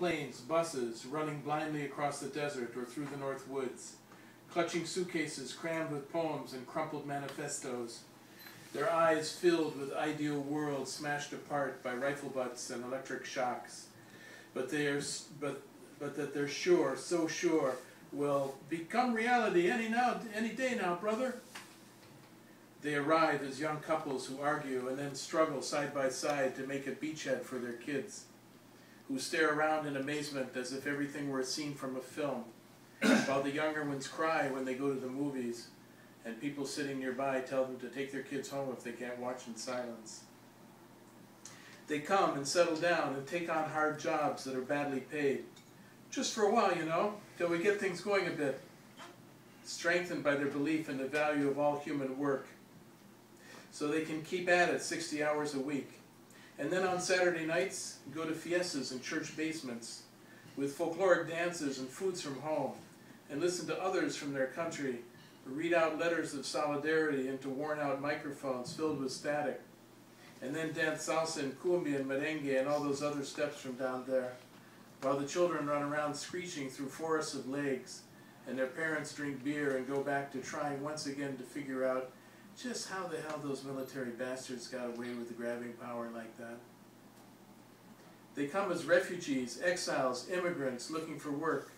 Planes, buses, running blindly across the desert or through the North Woods, clutching suitcases crammed with poems and crumpled manifestos, their eyes filled with ideal worlds smashed apart by rifle butts and electric shocks, but that they're sure, so sure, will become reality any day now, brother. They arrive as young couples who argue and then struggle side by side to make a beachhead for their kids, who stare around in amazement as if everything were a scene from a film, while the younger ones cry when they go to the movies, and people sitting nearby tell them to take their kids home if they can't watch in silence. They come and settle down and take on hard jobs that are badly paid, just for a while, you know, till we get things going a bit, strengthened by their belief in the value of all human work, so they can keep at it 60 hours a week. And then on Saturday nights, go to fiestas in church basements with folkloric dances and foods from home, and listen to others from their country read out letters of solidarity into worn-out microphones filled with static, and then dance salsa and cumbia and merengue and all those other steps from down there, while the children run around screeching through forests of legs, and their parents drink beer and go back to trying once again to figure out just how the hell those military bastards got away with grabbing power like that. They come as refugees, exiles, immigrants looking for work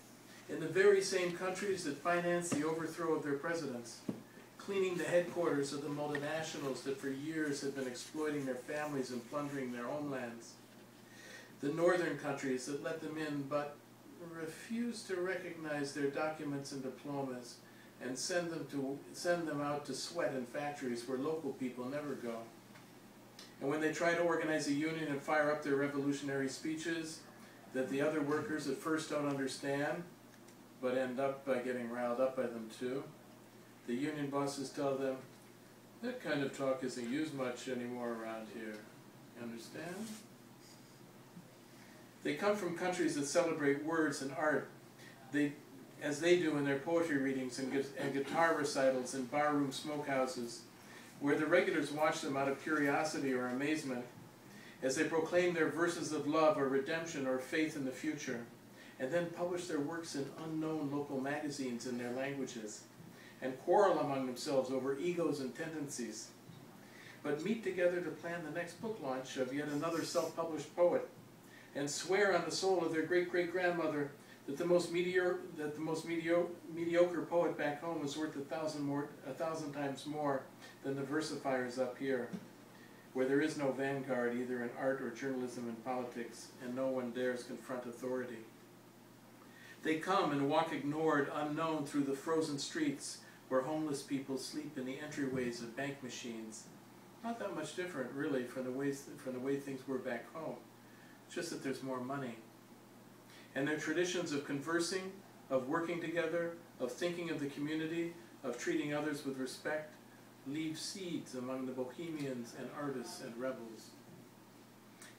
in the very same countries that finance the overthrow of their presidents, cleaning the headquarters of the multinationals that for years have been exploiting their families and plundering their homelands, the northern countries that let them in but refuse to recognize their documents and diplomas and send them out to sweat in factories where local people never go. And when they try to organize a union and fire up their revolutionary speeches that the other workers at first don't understand, but end up by getting riled up by them too, the union bosses tell them, that kind of talk isn't used much anymore around here. You understand? They come from countries that celebrate words and art, as they do in their poetry readings and guitar recitals in barroom smokehouses, where the regulars watch them out of curiosity or amazement as they proclaim their verses of love or redemption or faith in the future, and then publish their works in unknown local magazines in their languages, and quarrel among themselves over egos and tendencies, but meet together to plan the next book launch of yet another self-published poet, and swear on the soul of their great-great-grandmother that the most mediocre poet back home is worth 1,000 times more than the versifiers up here, where there is no vanguard either in art or journalism and politics, and no one dares confront authority. They come and walk ignored, unknown through the frozen streets where homeless people sleep in the entryways of bank machines. Not that much different, really, from the way things were back home. It's just that there's more money. And their traditions of conversing, of working together, of thinking of the community, of treating others with respect, leave seeds among the bohemians and artists and rebels.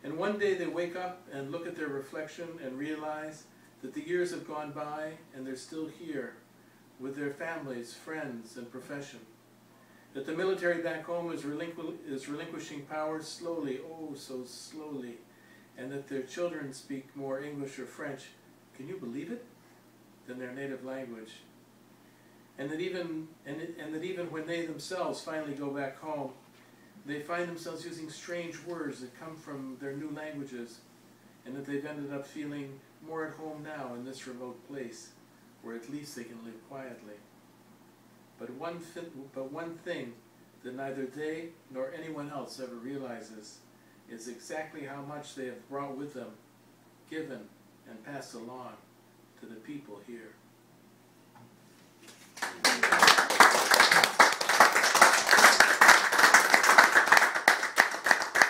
And one day they wake up and look at their reflection and realize that the years have gone by and they're still here with their families, friends, and profession. That the military back home is relinquishing power slowly, oh so slowly, and that their children speak more English or French, can you believe it, than their native language. And that even when they themselves finally go back home, they find themselves using strange words that come from their new languages, and that they've ended up feeling more at home now in this remote place, where at least they can live quietly. But one thing that neither they nor anyone else ever realizes is exactly how much they have brought with them, given, and passed along to the people here.